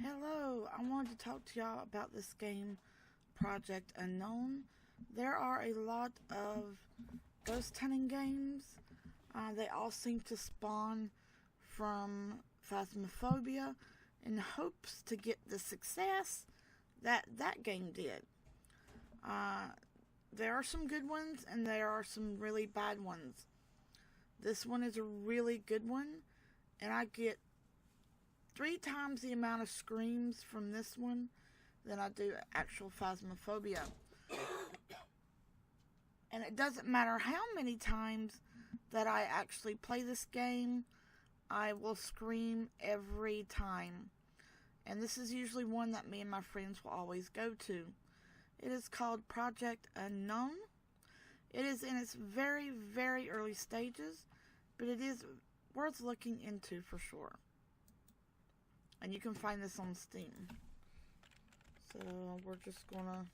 Hello, I wanted to talk to y'all about this game, Project Unknown. There are a lot of ghost hunting games. They all seem to spawn from Phasmophobia in hopes to get the success that that game did. Uh, there are some good ones and there are some really bad ones. This one is a really good one, and I get 3 times the amount of screams from this one than I do actual Phasmophobia. And it doesn't matter how many times that I actually play this game, I will scream every time. And this is usually one that me and my friends will always go to. It is called Project Unknown. It is in its very, very early stages, but it is worth looking into for sure. And you can find this on Steam. So we're just gonna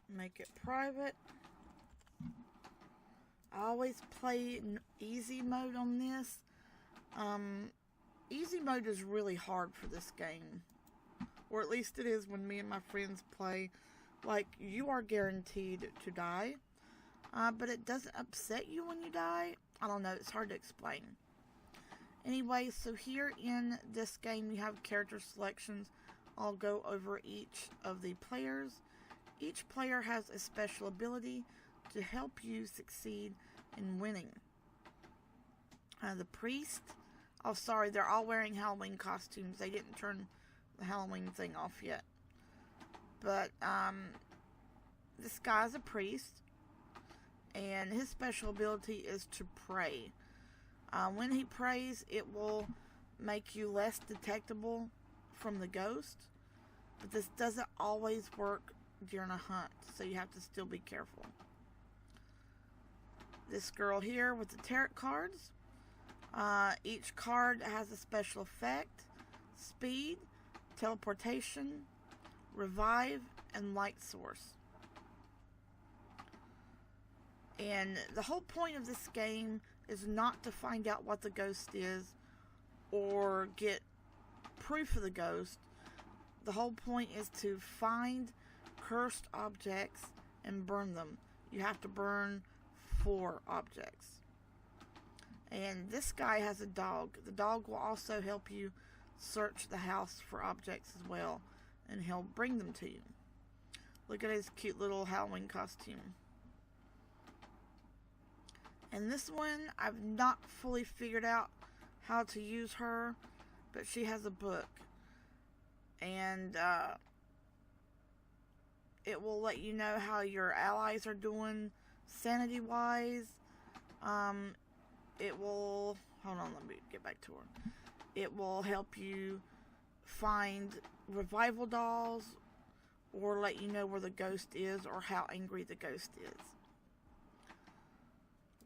make it private. I always play easy mode on this. Easy mode is really hard for this game. Or at least it is when me and my friends play. Like, you are guaranteed to die. But it doesn't upset you when you die. I don't know, it's hard to explain. Anyway, so here in this game you have character selections. I'll go over each of the players. Each player has a special ability to help you succeed in winning. The priest. Oh, sorry, they're all wearing Halloween costumes. They didn't turn the Halloween thing off yet. But, this guy's a priest. And his special ability is to pray. When he prays, it will make you less detectable from the ghost. But this doesn't always work during a hunt, so you have to still be careful. This girl here with the tarot cards. Each card has a special effect: speed, teleportation, revive, and light source. And the whole point of this game is not to find out what the ghost is or get proof of the ghost. The whole point is to find cursed objects and burn them. You have to burn 4 objects. And this guy has a dog. The dog will also help you search the house for objects as well, and he'll bring them to you. Look at his cute little Halloween costume. And this one, I've not fully figured out how to use her, but she has a book. And it will let you know how your allies are doing sanity-wise. It will... Hold on, let me get back to her. It will help you find revival dolls, or let you know where the ghost is, or how angry the ghost is.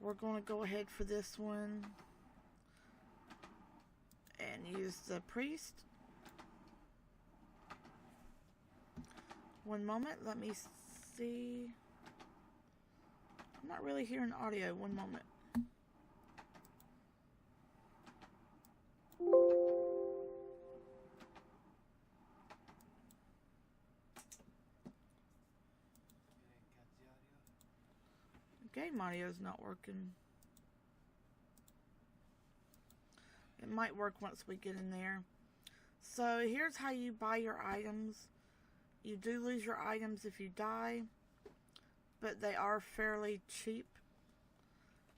We're going to go ahead for this one and use the priest. One moment, let me see. I'm not really hearing audio. One moment. Game audio is not working. It might work once we get in there. So here's how you buy your items. You do lose your items if you die, but they are fairly cheap.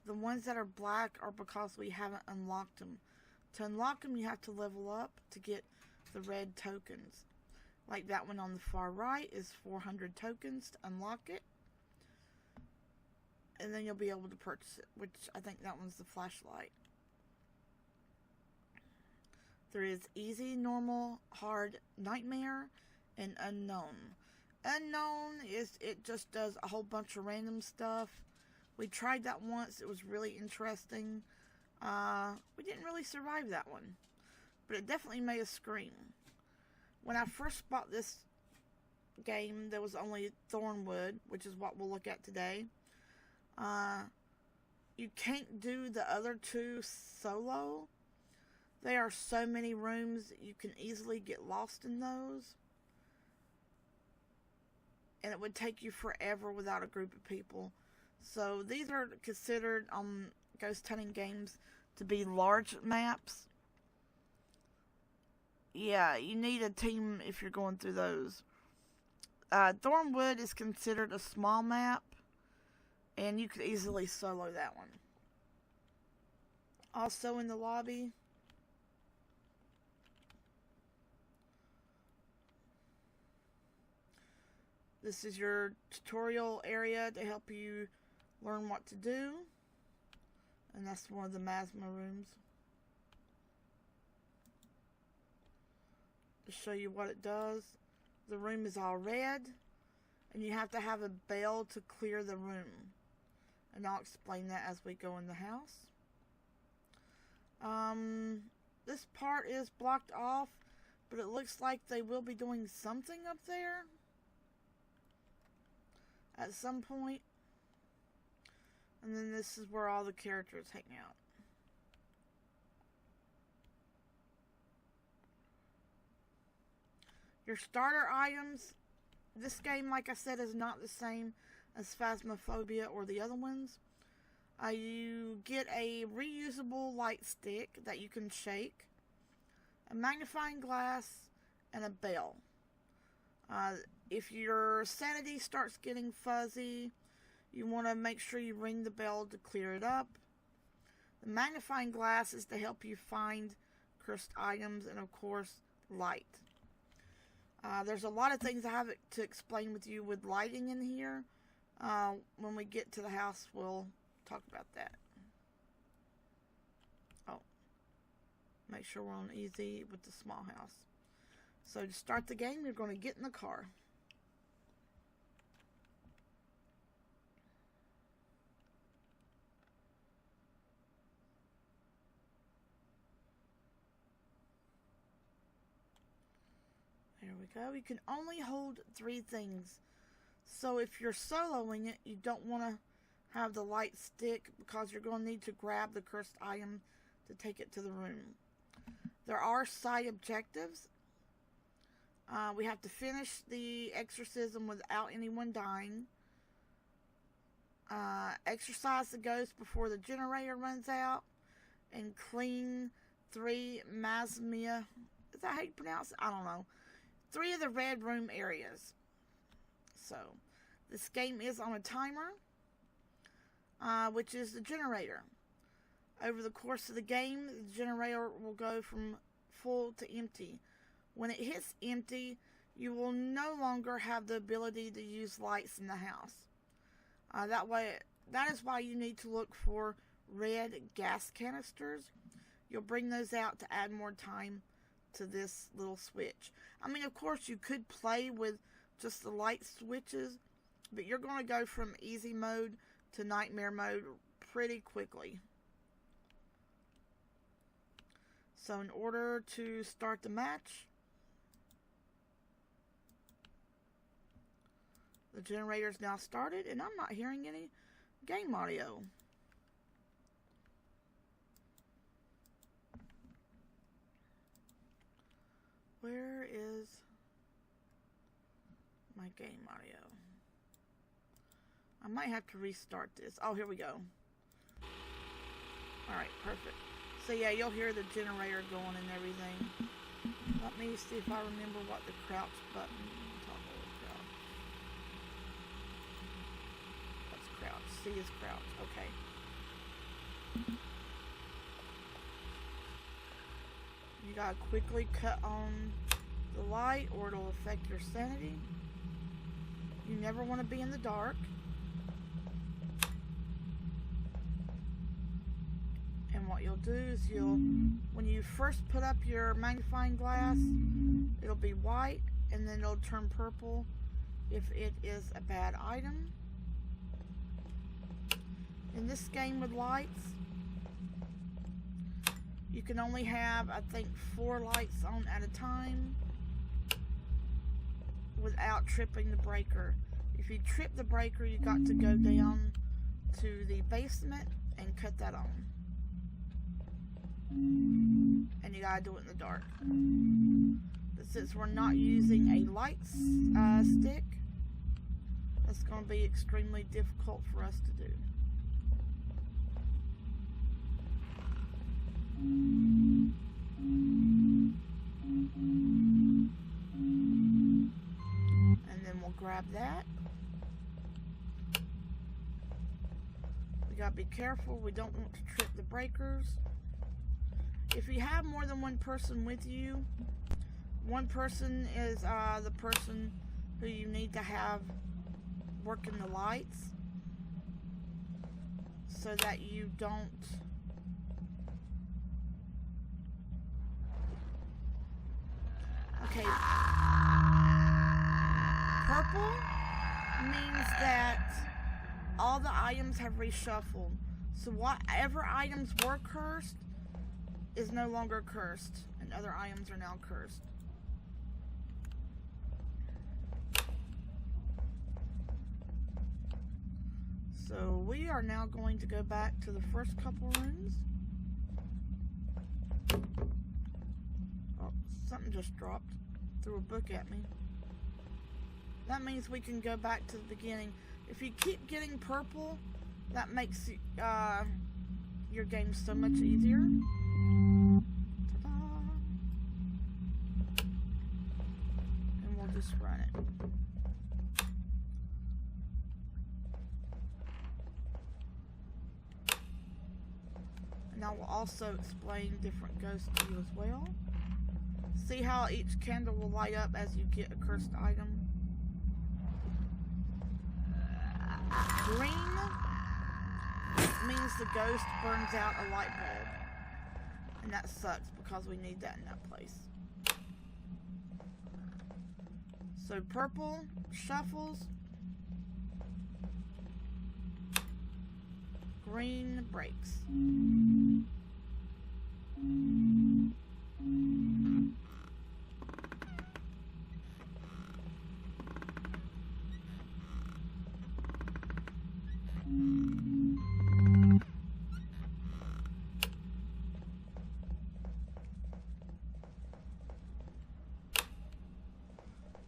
The ones that are black are because we haven't unlocked them. To unlock them, you have to level up to get the red tokens. Like that one on the far right is 400 tokens to unlock it. And then you'll be able to purchase it, which I think that one's the flashlight. There is easy, normal, hard, nightmare, and unknown. Unknown is it just does a whole bunch of random stuff. We tried that once. It was really interesting. We didn't really survive that one, but it definitely made us scream. When I first bought this game, there was only Thornwood, which is what we'll look at today. You can't do the other 2 solo. There are so many rooms that you can easily get lost in those. And it would take you forever without a group of people. So these are considered ghost hunting games to be large maps. Yeah, you need a team if you're going through those. Thornwood is considered a small map, and you could easily solo that one. Also in the lobby, this is your tutorial area to help you learn what to do. And that's one of the Masma rooms. To show you what it does. The room is all red. And you have to have a bell to clear the room. And I'll explain that as we go in the house. This part is blocked off. But it looks like they will be doing something up there. At some point. And then this is where all the characters hang out. Your starter items. This game, like I said, is not the same as Phasmophobia or the other ones. You get a reusable light stick that you can shake. A magnifying glass. And a bell. If your sanity starts getting fuzzy, you want to make sure you ring the bell to clear it up. The magnifying glass is to help you find cursed items and, of course, light. There's a lot of things I have to explain with you with lighting in here. When we get to the house, we'll talk about that. Oh. Make sure we're on easy with the small house. So to start the game, you're going to get in the car. There we go. You can only hold 3 things. So if you're soloing it, you don't want to have the light stick because you're going to need to grab the cursed item to take it to the room. There are side objectives. We have to finish the exorcism without anyone dying. Exorcise the ghost before the generator runs out. And clean 3 Masmia. Is that how you pronounce it? I don't know. 3 of the red room areas. So, this game is on a timer, which is the generator. Over the course of the game, the generator will go from full to empty. When it hits empty, you will no longer have the ability to use lights in the house. That is why you need to look for red gas canisters. You'll bring those out to add more time to this little switch. I mean, of course, you could play with just the light switches, but you're going to go from easy mode to nightmare mode pretty quickly. So in order to start the match, the generator's now started, and I'm not hearing any game audio. Where is my game audio? I might have to restart this. Oh, here we go. Alright, perfect. So yeah, you'll hear the generator going and everything. Let me see if I remember what the crouch button. Toggle crouch. What's crouch? C is crouch. Okay. You gotta quickly cut on the light or it'll affect your sanity. You never want to be in the dark. And what you'll do is when you first put up your magnifying glass, it'll be white and then it'll turn purple if it is a bad item. In this game with lights, you can only have, I think, 4 lights on at a time without tripping the breaker. If you trip the breaker, you got to go down to the basement and cut that on. And you gotta do it in the dark. But since we're not using a light stick, that's gonna be extremely difficult for us to do. And then we'll grab that. We gotta be careful. We don't want to trip the breakers. If you have more than one person with you, one person is the person who you need to have working the lights so that you don't okay. Purple means that all the items have reshuffled. So whatever items were cursed is no longer cursed, and other items are now cursed. So we are now going to go back to the first couple rooms. Oh, something just dropped. Threw a book at me. That means we can go back to the beginning. If you keep getting purple, that makes your game so much easier. Ta-da. And we'll just run it. And I will also explain different ghosts to you as well. See how each candle will light up as you get a cursed item? Green means the ghost burns out a light bulb. And that sucks because we need that in that place. So purple shuffles. Green breaks.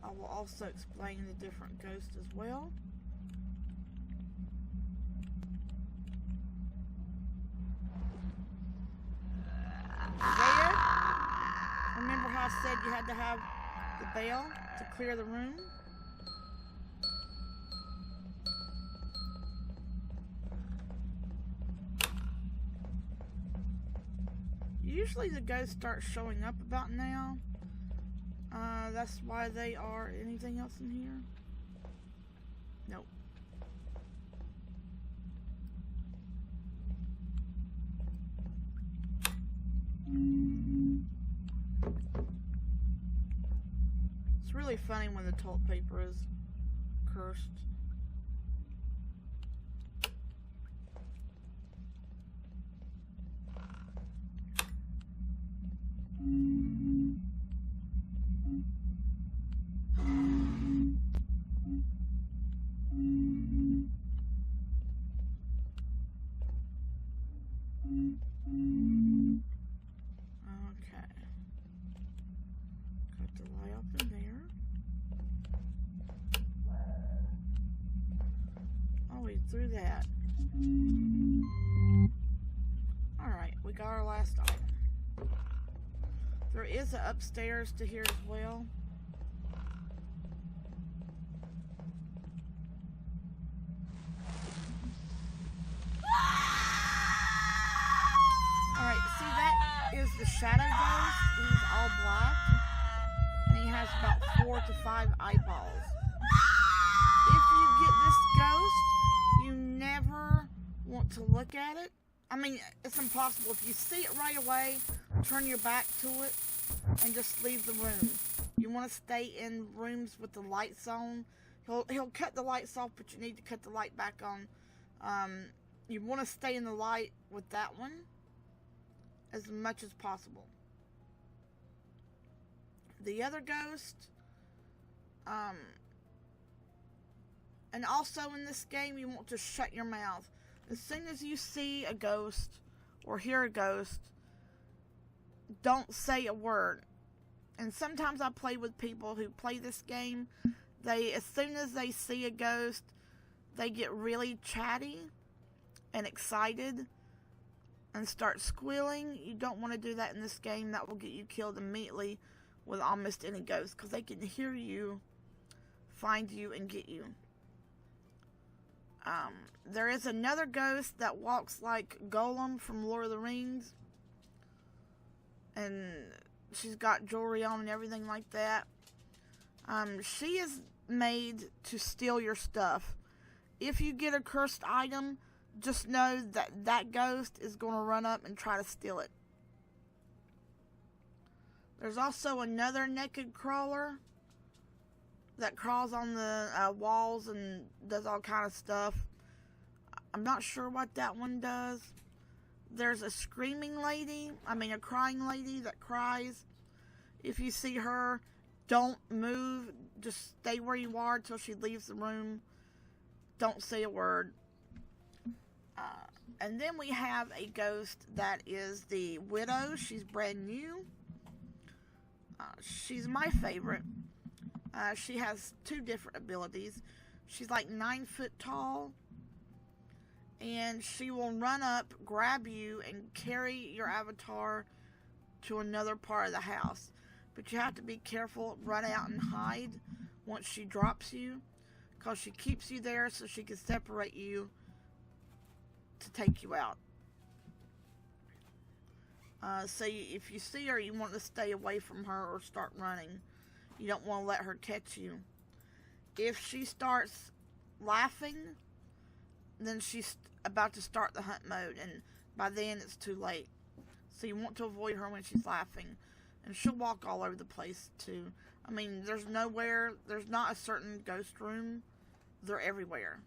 I will also explain the different ghosts as well. Red. Remember how I said you had to have the bell to clear the room? Usually the ghosts start showing up about now. That's why they are. Anything else in here? Nope. It's really funny when the toilet paper is cursed. Through that. Alright, we got our last item. There is an upstairs to here as well. Alright, see that is the shadow ghost. He's all black. And he has about 4 to 5 eyeballs. If you get this ghost, you never want to look at it. I mean, it's impossible. If you see it right away, turn your back to it and just leave the room. You want to stay in rooms with the lights on. He'll cut the lights off, but you need to cut the light back on. You want to stay in the light with that one as much as possible. The other ghost, and also in this game, you want to shut your mouth. As soon as you see a ghost or hear a ghost, don't say a word. And sometimes I play with people who play this game. As soon as they see a ghost, they get really chatty and excited and start squealing. You don't want to do that in this game. That will get you killed immediately with almost any ghost, because they can hear you, find you, and get you. There is another ghost that walks like Golem from Lord of the Rings, and she's got jewelry on and everything like that. She is made to steal your stuff. If you get a cursed item, just know that that ghost is going to run up and try to steal it. There's also another naked crawler that crawls on the walls and does all kind of stuff. I'm not sure what that one does. There's a screaming lady, a crying lady that cries. If you see her, don't move. Just stay where you are until she leaves the room. Don't say a word. And then we have a ghost that is the widow. She's brand new. She's my favorite. She has 2 different abilities. She's like 9 foot tall. And she will run up, grab you, and carry your avatar to another part of the house. But you have to be careful, run out and hide once she drops you, because she keeps you there so she can separate you to take you out. So if you see her, you want to stay away from her or start running. You don't want to let her catch you. If she starts laughing, then she's about to start the hunt mode, and by then it's too late. So you want to avoid her when she's laughing. And she'll walk all over the place too. There's not a certain ghost room. They're everywhere.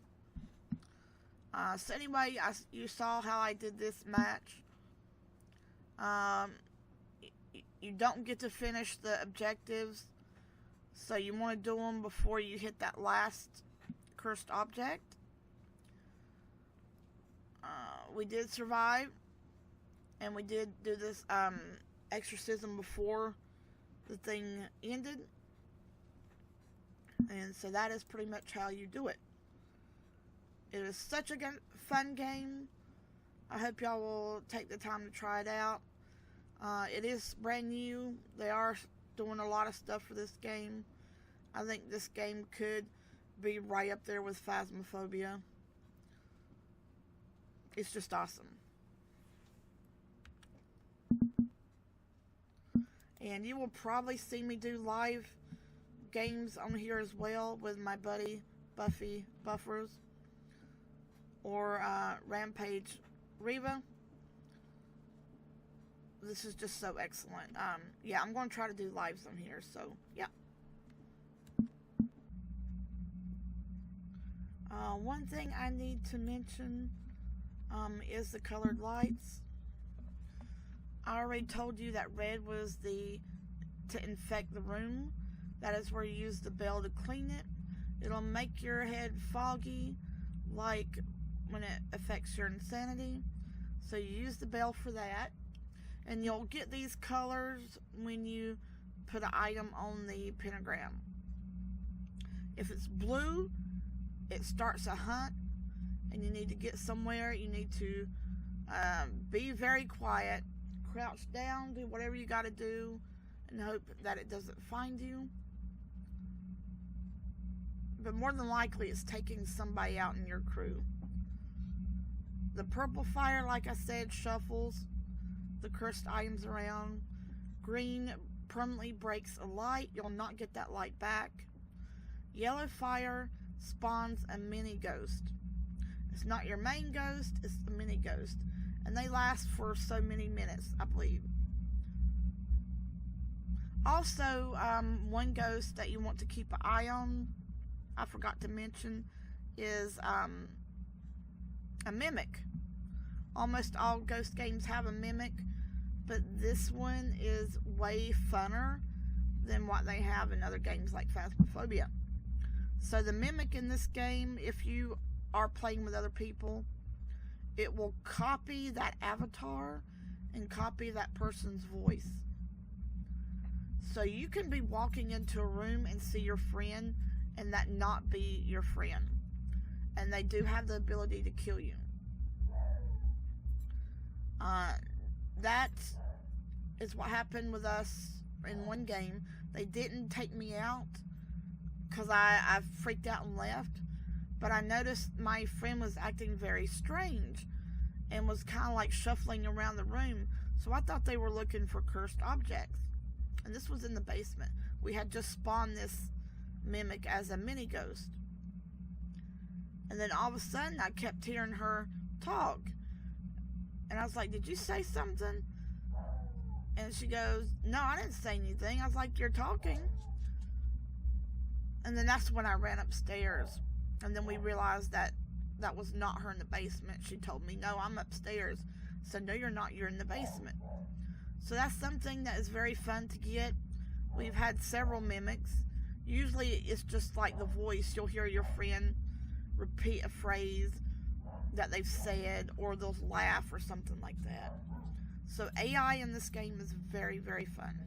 So anyway, you saw how I did this match. You don't get to finish the objectives, so you want to do them before you hit that last cursed object. We did survive, and we did do this exorcism before the thing ended, and so that is pretty much how you do it. It is such a fun game. I hope y'all will take the time to try it out. It is brand new. They are doing a lot of stuff for this game. I think this game could be right up there with Phasmophobia. It's just awesome. And you will probably see me do live games on here as well with my buddy Buffy Buffers or Rampage Reva. This is just so excellent. Yeah, I'm going to try to do lives on here, so yeah. One thing I need to mention is the colored lights. I already told you that red was to infect the room. That is where you use the bell to clean it. It'll make your head foggy, like when it affects your insanity. So you use the bell for that. And you'll get these colors when you put an item on the pentagram. If it's blue, it starts a hunt, and you need to get somewhere. You need to be very quiet, crouch down, do whatever you got to do, and hope that it doesn't find you. But more than likely, it's taking somebody out in your crew. The purple fire, like I said, shuffles the cursed items around. Green permanently breaks a light. You'll not get that light back. Yellow fire spawns a mini ghost. It's not your main ghost, it's the mini ghost. And they last for so many minutes, I believe. Also, one ghost that you want to keep an eye on, I forgot to mention, is a mimic. Almost all ghost games have a mimic, but this one is way funner than what they have in other games like Phasmophobia. So the mimic in this game, if you are playing with other people, it will copy that avatar and copy that person's voice. So you can be walking into a room and see your friend and that not be your friend. And they do have the ability to kill you. That is what happened with us in one game. They didn't take me out because I freaked out and left. But I noticed my friend was acting very strange and was kind of like shuffling around the room. So I thought they were looking for cursed objects. And this was in the basement. We had just spawned this mimic as a mini ghost. And then all of a sudden I kept hearing her talk. And I was like, did you say something? And she goes, no, I didn't say anything. I was like, you're talking. And then that's when I ran upstairs. And then we realized that that was not her in the basement. She told me, no, I'm upstairs. I said, no, you're not. You're in the basement. So that's something that is very fun to get. We've had several mimics. Usually it's just like the voice. You'll hear your friend repeat a phrase that they've said, or they'll laugh or something like that. So AI in this game is very, very fun.